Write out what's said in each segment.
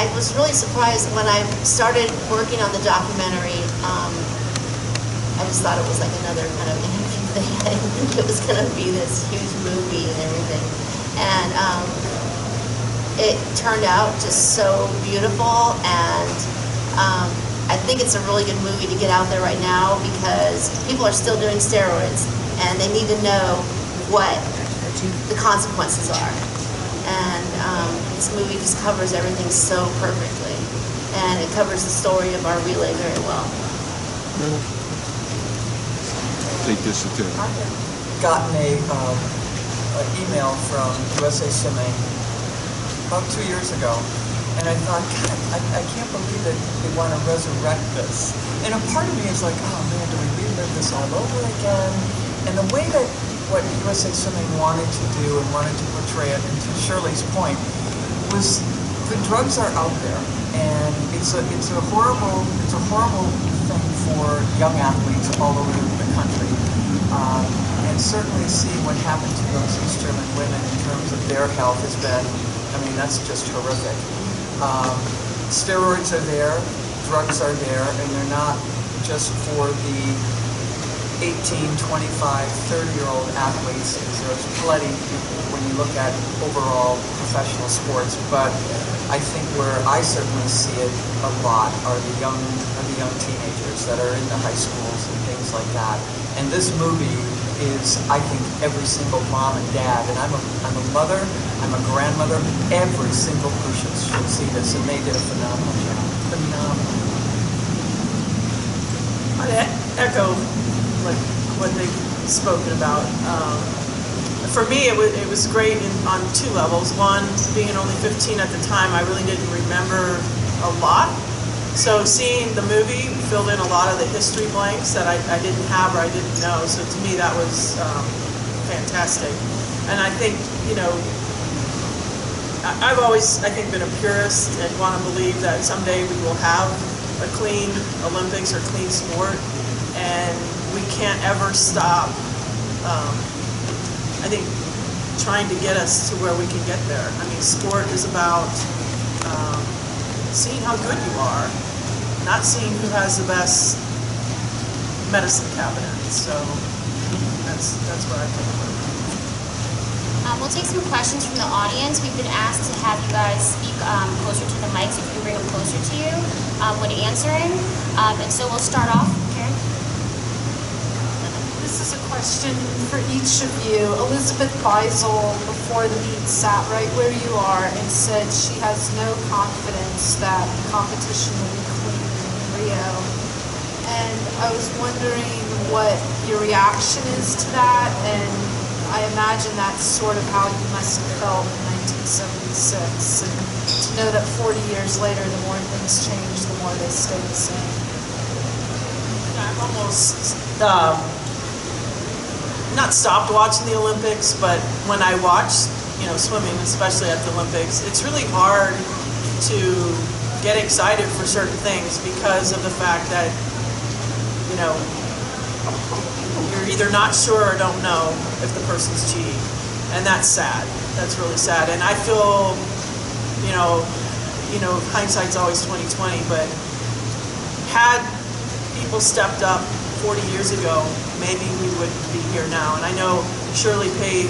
I was really surprised when I started working on the documentary. I just thought it was like another kind of interview thing. I didn't think it was going to be this huge movie and everything. And it turned out just so beautiful, and I think it's a really good movie to get out there right now because people are still doing steroids and they need to know what the consequences are. And this movie just covers everything so perfectly, and it covers the story of our relay very well. Take this to gotten an email from USA Swimming about 2 years ago, and I thought, God, I can't believe that they want to resurrect this. And a part of me is like, oh man, do we relive this all over again? And the way that what USA Swimming wanted to do and wanted to portray it, and to Shirley's point, was the drugs are out there, and it's a horrible thing for young athletes all over the country. And certainly seeing what happened to those East German women in terms of their health has been, I mean, that's just horrific. Steroids are there, drugs are there, and they're not just for the 18, 25, 30-year-old athletes. There's plenty when you look at overall professional sports, but I think where I certainly see it a lot are the young teenagers that are in the high schools and things like that. And this movie is, I think, every single mom and dad, and I'm a mother, I'm a grandmother, every single person should see this, and they did a phenomenal job. Phenomenal. I echo what they've spoken about. For me, it was great on two levels. One, being only 15 at the time, I really didn't remember a lot. So seeing the movie filled in a lot of the history blanks that I didn't have or I didn't know. So to me, that was fantastic. And I think, you know, I've always, I think, been a purist and want to believe that someday we will have a clean Olympics or clean sport, and we can't ever stop, I think, trying to get us to where we can get there. I mean, sport is about seeing how good you are, not seeing who has the best medicine cabinet. So that's what I think about it. We'll take some questions from the audience. We've been asked to have you guys speak closer to the mics, if you can bring them closer to you when answering. And so we'll start off. Karen? This is a question for each of you. Elizabeth Beisel, before the meet, sat right where you are and said she has no confidence that the competition will be clean in Rio. And I was wondering what your reaction is to that, and I imagine that's sort of how you must have felt in 1976. And to know that 40 years later, the more things change, the more they stay the same. I've almost not stopped watching the Olympics, but when I watch, you know, swimming, especially at the Olympics, it's really hard to get excited for certain things because of the fact that, you know, you're either not sure or don't know if the person's cheating, and that's sad. That's really sad. And I feel, you know, hindsight's always 20/20, but had people stepped up 40 years ago, maybe we would be here now. And I know Shirley paid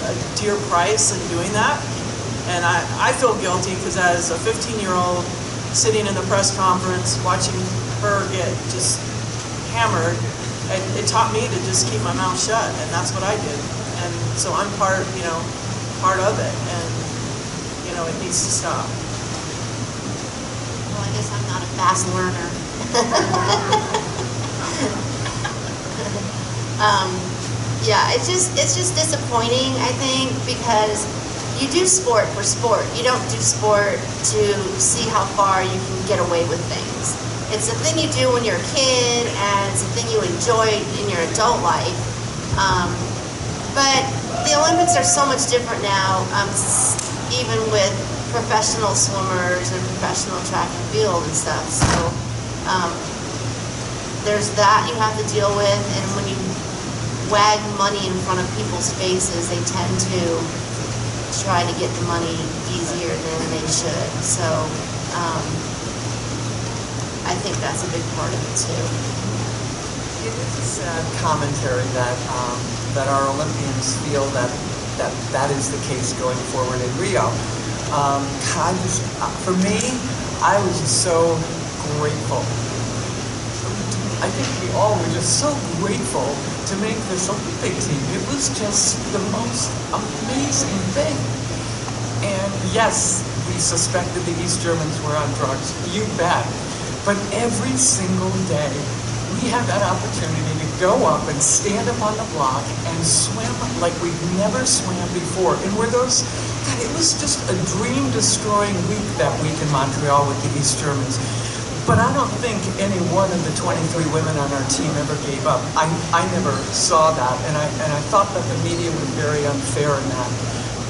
a dear price in doing that, and I feel guilty because as a 15-year-old sitting in the press conference watching her get just hammered, it taught me to just keep my mouth shut, and that's what I did. And so I'm part of it, and you know, it needs to stop. Well, I guess I'm not a fast learner. Yeah, it's just disappointing, I think, because you do sport for sport. You don't do sport to see how far you can get away with things. It's a thing you do when you're a kid, and it's a thing you enjoy in your adult life. But the Olympics are so much different now, even with professional swimmers and professional track and field and stuff. So there's that you have to deal with, and when you wag money in front of people's faces, they tend to try to get the money easier than they should. So I think that's a big part of it too. It is a sad commentary that that our Olympians feel that is the case going forward in Rio. For me, I was just so grateful. I think we all were just so grateful to make this Olympic team. It was just the most amazing thing. And yes, we suspected the East Germans were on drugs. You bet. But every single day, we had that opportunity to go up and stand up on the block and swim like we've never swam before. And were those, God, it was just a dream-destroying week that week in Montreal with the East Germans. But I don't think any one of the 23 women on our team ever gave up. I never saw that, and I thought that the media was very unfair in that.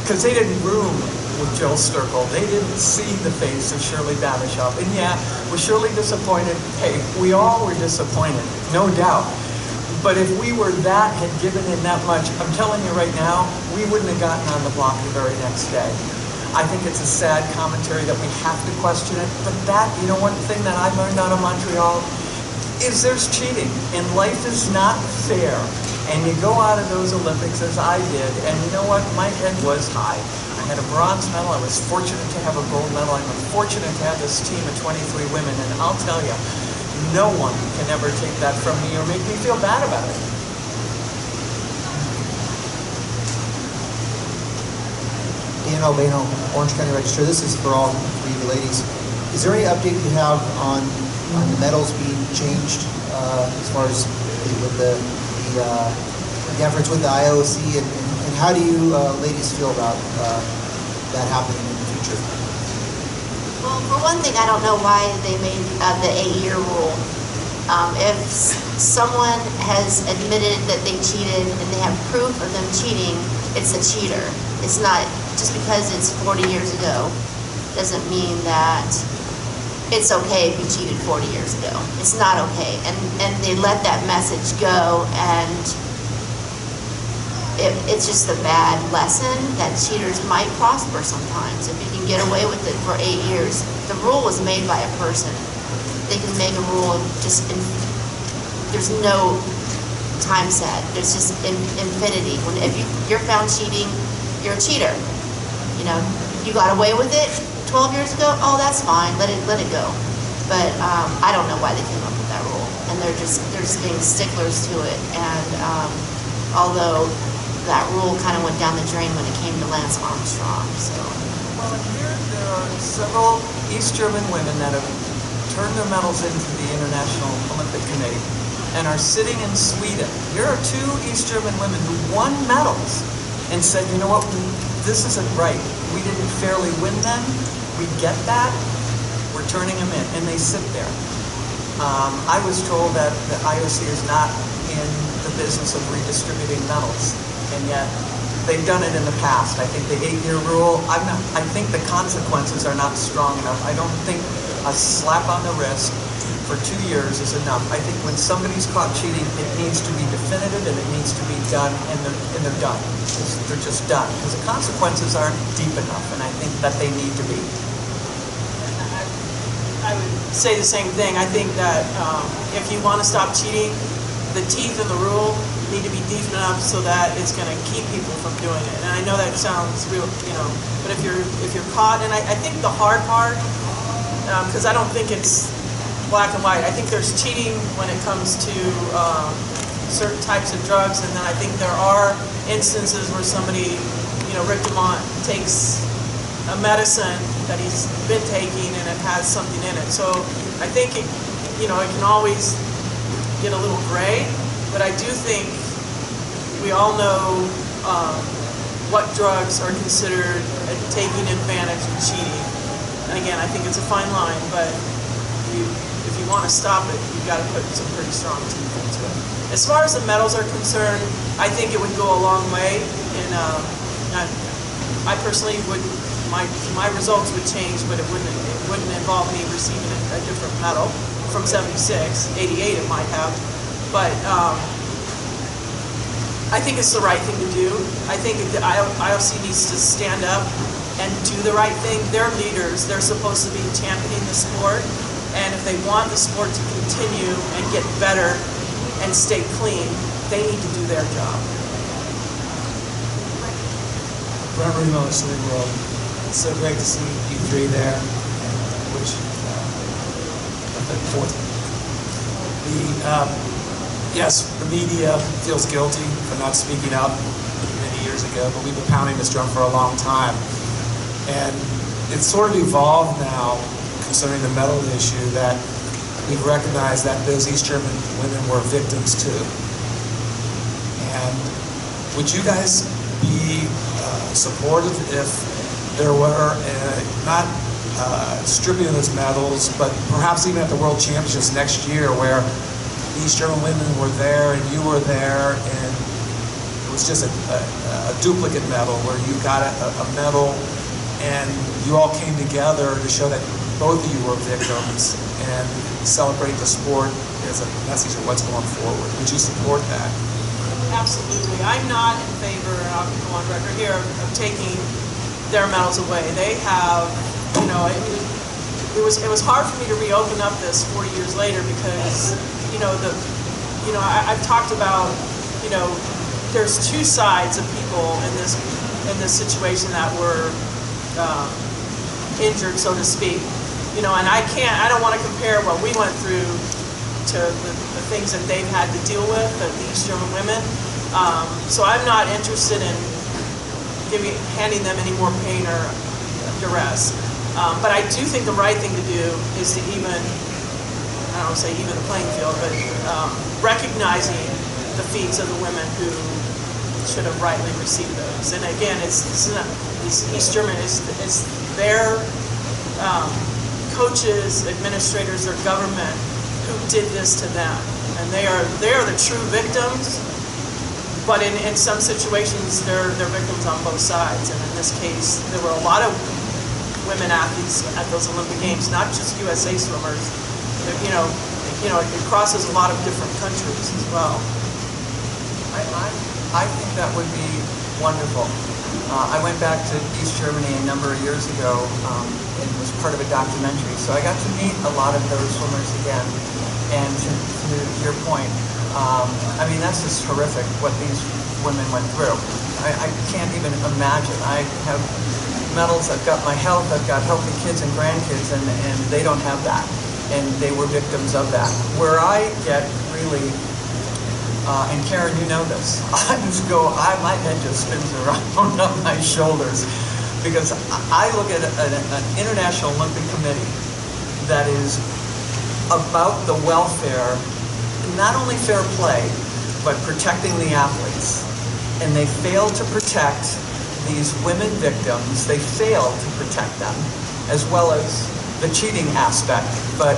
Because they didn't room with Jill Sterkel. They didn't see the face of Shirley Babashoff. And yeah, was Shirley disappointed? Hey, we all were disappointed, no doubt. But if we were had given in that much, I'm telling you right now, we wouldn't have gotten on the block the very next day. I think it's a sad commentary that we have to question it. But one thing that I learned out of Montreal is there's cheating. And life is not fair. And you go out of those Olympics as I did, and you know what? My head was high. I had a bronze medal. I was fortunate to have a gold medal. I'm fortunate to have this team of 23 women. And I'll tell you, no one can ever take that from me or make me feel bad about it. Dan Albano, Orange County Register. This is for all three of you ladies. Is there any update you have on the medals being changed as far as with the efforts with the IOC, and how do you ladies feel about that happening in the future? Well, for one thing, I don't know why they made the 8-year rule. If someone has admitted that they cheated and they have proof of them cheating, it's a cheater. It's not, just because it's 40 years ago, doesn't mean that it's okay if you cheated 40 years ago. It's not okay. And they let that message go, and it's just a bad lesson that cheaters might prosper sometimes if you can get away with it for 8 years. The rule was made by a person. They can make a rule there's no time set. There's just infinity. If you're found cheating, you're a cheater. You know, you got away with it 12 years ago. Oh, that's fine. Let it go. But I don't know why they came up with that rule, and they're just being sticklers to it. And although that rule kind of went down the drain when it came to Lance Armstrong. So. Well, here there are several East German women that have turned their medals into the International Olympic Committee and are sitting in Sweden. Here are 2 East German women who won medals and said, you know what, this isn't right. We didn't fairly win them. We get that. We're turning them in. And they sit there. I was told that the IOC is not in the business of redistributing medals. And yet, they've done it in the past. I think the 8-year rule, I think the consequences are not strong enough. I don't think a slap on the wrist for 2 years is enough. I think when somebody's caught cheating, it needs to be definitive and it needs to be done, and they're done. They're just done. Because the consequences aren't deep enough, and I think that they need to be. I would say the same thing. I think that if you want to stop cheating, the teeth in the rule need to be deep enough so that it's going to keep people from doing it. And I know that sounds real, but if you're caught, and I think the hard part, because I don't think it's black and white. I think there's cheating when it comes to certain types of drugs, and then I think there are instances where somebody, Rick DeMont takes a medicine that he's been taking and it has something in it. So I think it can always get a little gray, but I do think we all know what drugs are considered taking advantage of cheating. And again, I think it's a fine line, but if you want to stop it, you've got to put some pretty strong teeth into it. As far as the medals are concerned, I think it would go a long way. And I personally would, my results would change, but it wouldn't involve me receiving a different medal from 76, 88 it might have. But I think it's the right thing to do. I think the IOC needs to stand up and do the right thing. They're leaders. They're supposed to be championing the sport. And if they want the sport to continue and get better and stay clean, they need to do their job. Brent Remo, City World. It's so great to see you three there, and which fourth. Yes, the media feels guilty for not speaking up many years ago, but we've been pounding this drum for a long time. And it's sort of evolved now concerning the medal issue that we've recognized that those East German women were victims too. And would you guys be supportive if there were not stripping of those medals, but perhaps even at the World Championships next year where East German women were there and you were there, and it was just a duplicate medal where you got a medal and you all came together to show that both of you were victims and celebrate the sport as a message of what's going forward. Would you support that? Absolutely. I'm not in favor, and I'll go on record here, of taking their medals away. They have, you know, it was hard for me to reopen up this 40 years later because, I've talked about, there's two sides of people in this situation that were injured, so to speak. And I don't want to compare what we went through to the things that they've had to deal with, the East German women. So I'm not interested in handing them any more pain or duress. But I do think the right thing to do is to I don't want to say even the playing field, but recognizing the feats of the women who should have rightly received those. And again, it's East German, it's their coaches, administrators, their government who did this to them. And they are the true victims, but in some situations they're victims on both sides. And in this case, there were a lot of women athletes at those Olympic Games, not just USA swimmers. It crosses a lot of different countries as well. I think that would be wonderful. I went back to East Germany a number of years ago and was part of a documentary. So I got to meet a lot of those swimmers again. And to your point, that's just horrific what these women went through. I can't even imagine. I have medals, I've got my health, I've got healthy kids and grandkids, and they don't have that. And they were victims of that. Where I get really, and Karen, you know this, my head just spins around on my shoulders because I look at an International Olympic Committee that is about the welfare, not only fair play, but protecting the athletes. And they fail to protect these women victims. They fail to protect them, as well as the cheating aspect. But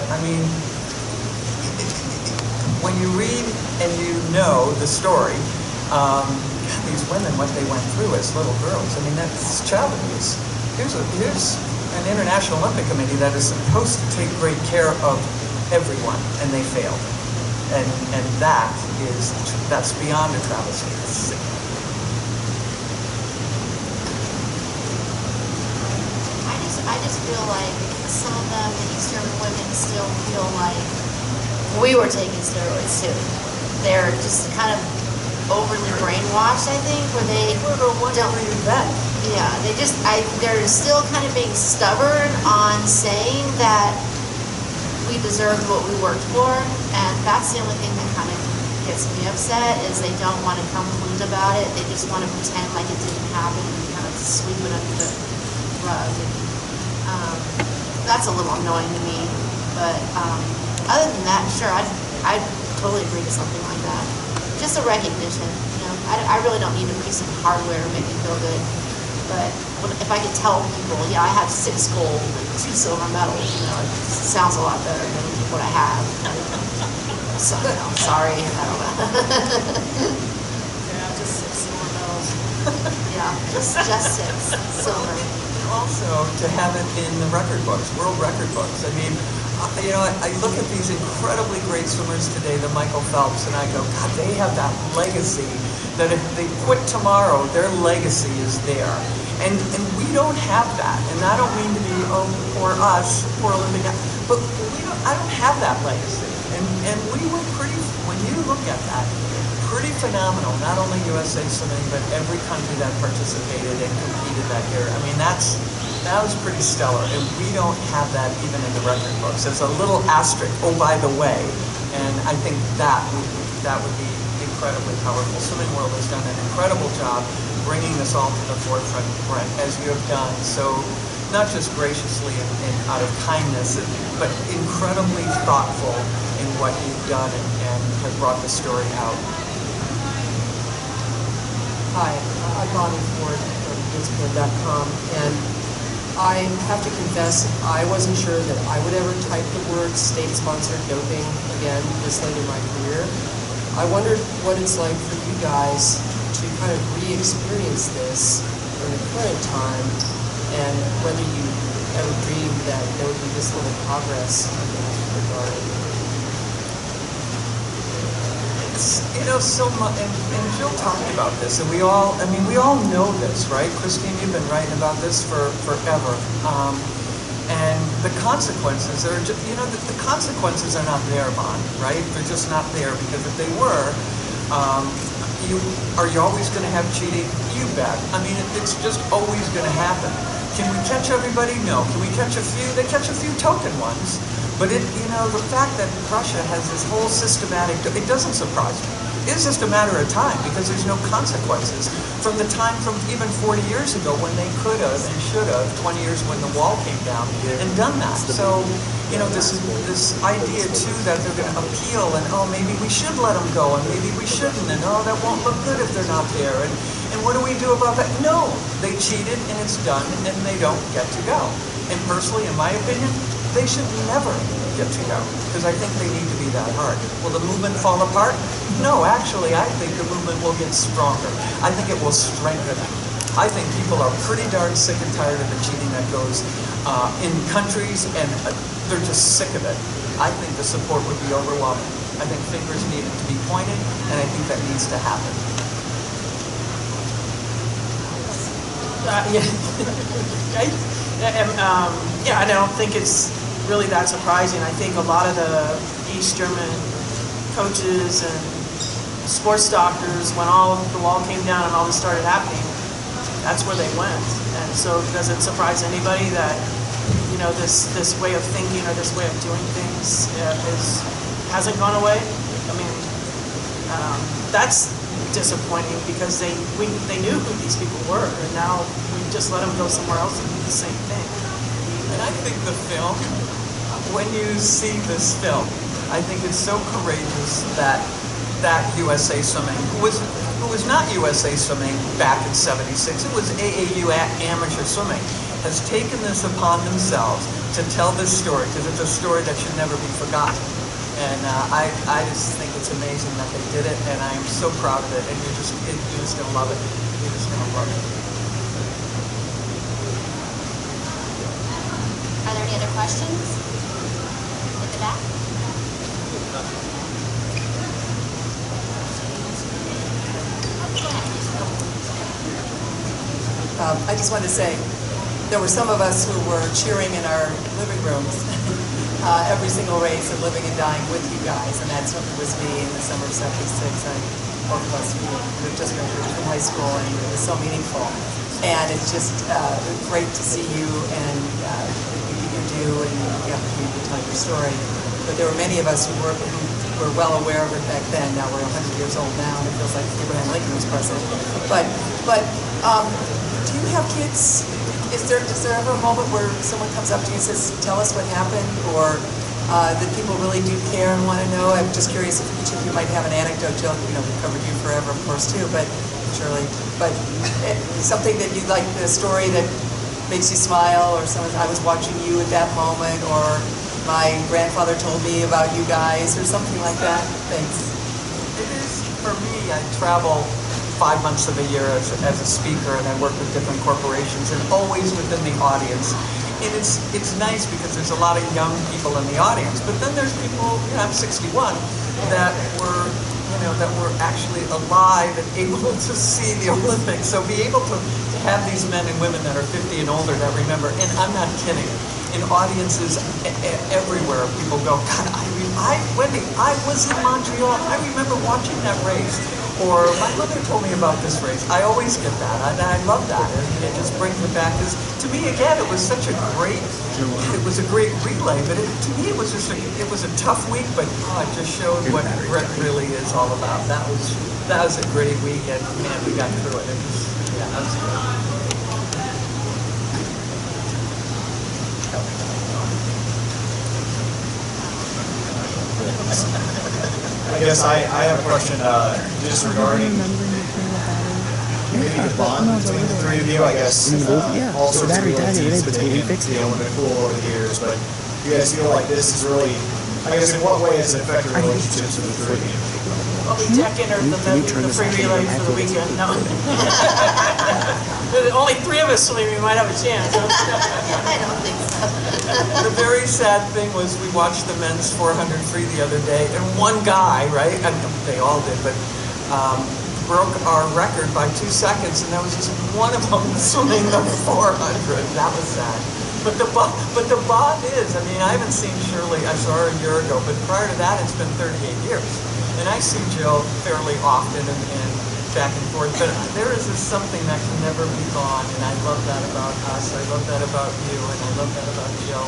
when you read and you know the story, these women, what they went through as little girls, that's child abuse. Here's an International Olympic Committee that is supposed to take great care of everyone, and they failed. And that's beyond a travesty. It's sick. I just feel like some of them, the East German women, still feel like we were taking steroids too. They're just kind of overly brainwashed, I think, where they don't. Yeah, they're still kind of being stubborn on saying that we deserved what we worked for, and that's the only thing that kind of gets me upset is they don't want to come clean about it. They just want to pretend like it didn't happen and kind of sweep it under the rug. That's a little annoying to me, but other than that, sure, I'd totally agree to something like that. Just a recognition, I really don't need a piece of hardware to make me feel good, but if I could tell people, I have 6 gold and 2 silver medals, it sounds a lot better than what I have. So, sorry, I don't know. Yeah, just 6 silver medals. Yeah, just 6 silver. Also, to have it in the record books, world record books. I look at these incredibly great swimmers today, the Michael Phelps, and I go, God, they have that legacy that if they quit tomorrow, their legacy is there. And we don't have that. And I don't mean to be, oh, poor us, poor Olympic, but I don't have that legacy. And we were pretty, when you look at that, pretty phenomenal. Not only USA Swimming, but every country that participated and competed that year. I mean, that was pretty stellar. And we don't have that even in the record books. There's a little asterisk, oh, by the way. And I think that would be incredibly powerful. Swimming World has done an incredible job bringing this all to the forefront, Brent, as you have done. So not just graciously and out of kindness, but incredibly thoughtful in what you've done and have brought the story out. Hi, I'm Bonnie Ford from ESPN.com, and I have to confess, I wasn't sure that I would ever type the word state-sponsored doping again this late in my career. I wondered what it's like for you guys to kind of re-experience this in the current time, and whether you ever dreamed that there would be this little progress in that regard. You know, so much, and Jill talked about this, and we all know this, right? Christine, you've been writing about this for forever. And the consequences are just, you know, the consequences are not there, Bon, right? They're just not there, because if they were, are you always going to have cheating? You bet. I mean, it's just always going to happen. Can we catch everybody? No. Can we catch a few? They catch a few token ones. But you know, the fact that Russia has this whole systematic, it doesn't surprise me. It's just a matter of time, because there's no consequences from the time from even 40 years ago when they could have and should have, 20 years when the wall came down, and done that. So, you know, this idea too that they're going to appeal and, oh, maybe we should let them go and maybe we shouldn't, and oh, that won't look good if they're not there. And what do we do about that? No, they cheated and it's done and they don't get to go. And personally, in my opinion, they should never get to go, because I think they need to be that hard. Will the movement fall apart? No, actually, I think the movement will get stronger. I think it will strengthen it. I think people are pretty darn sick and tired of the cheating that goes in countries, and they're just sick of it. I think the support would be overwhelming. I think fingers need to be pointed, and I think that needs to happen. Yeah, I don't think it's really that surprising. I think a lot of the East German coaches and sports doctors, when all the wall came down and all this started happening, that's where they went. And so does it surprise anybody that, you know, this way of thinking or this way of doing things hasn't gone away? I mean, that's disappointing, because they knew who these people were, and now we just let them go somewhere else and do the same thing. And I think the film, when you see this film, I think it's so courageous that USA Swimming, who was not USA Swimming back in '76, it was AAU Amateur Swimming, has taken this upon themselves to tell this story, because it's a story that should never be forgotten. And I just think it's amazing that they did it, and I am so proud of it, and you're just going to love it. You're just going to love it. Are there any other questions? At the back? I just wanted to say, there were some of us who were cheering in our living rooms every single race and living and dying with you guys, and that certainly was me in the summer of '76. Both of us, we just graduated from high school, and it was so meaningful. And it's just great to see you and you do, and the opportunity to tell your story. But there were many of us who were well aware of it back then. Now we're 100 years old now, and it feels like Abraham Lincoln was president. But do you have kids? Is there ever a moment where someone comes up to you and says, "Tell us what happened," or that people really do care and want to know? I'm just curious if each of you might have an anecdote. Jill, you know, we've covered you forever, of course, too, but Shirley, but something that you'd like, a story that makes you smile, or someone, I was watching you at that moment, or my grandfather told me about you guys, or something like that. Thanks. It is, for me, I travel 5 months of the year as a speaker, and I work with different corporations, and always within the audience. And it's nice because there's a lot of young people in the audience, but then there's people, you know, I'm 61, that were that were actually alive and able to see the Olympics. So be able to have these men and women that are 50 and older that remember, and I'm not kidding, in audiences everywhere, people go, God, Wendy, I was in Montreal. I remember watching that race. Or my mother told me about this race. I always get that, and I love that. And it just brings it back. Because to me, again, it was such a great relay. But to me, it was just it was a tough week. But it just showed what Brett really is all about. That was a great week, and man, we got through it. That was great. I guess I have a question just regarding maybe the bond between the three of you. I guess all sorts of realities between the Olympic pool over the years, but you guys feel like this is really, I guess, in what way has it affected relationships with the three of you? Well, we entered the free relay for the weekend. No. Only 3 of us swimming, we might have a chance. Huh? I don't think so. The very sad thing was we watched the men's 400 free the other day, and one guy, right, and they all did, but broke our record by 2 seconds, and that was just one of them swimming the 400. That was sad. But the bond is, I mean, I haven't seen Shirley, I saw her a year ago, but prior to that, it's been 38 years. And I see Jill fairly often and back and forth, but there is something that can never be gone, and I love that about us, I love that about you, and I love that about Jill.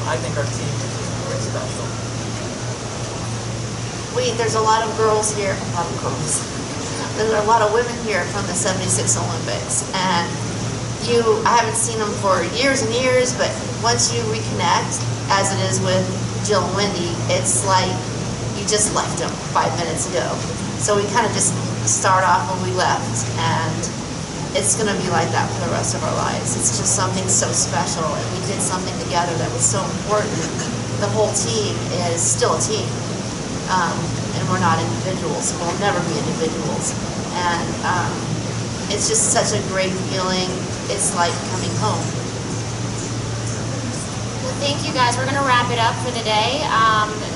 I think our team is just very special. There's a lot of girls here, there's a lot of women here from the 76 Olympics, and I haven't seen them for years and years, but once you reconnect, as it is with Jill and Wendy, it's like you just left them 5 minutes ago. So we kind of just start off when we left, and it's going to be like that for the rest of our lives. It's just something so special, and we did something together that was so important. The whole team is still a team, and we're not individuals. We'll never be individuals, and it's just such a great feeling. It's like coming home. Well, thank you guys. We're going to wrap it up for the day.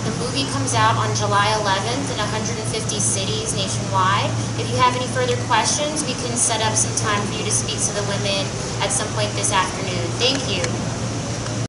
The movie comes out on July 11th in 150 cities nationwide. If you have any further questions, we can set up some time for you to speak to the women at some point this afternoon. Thank you.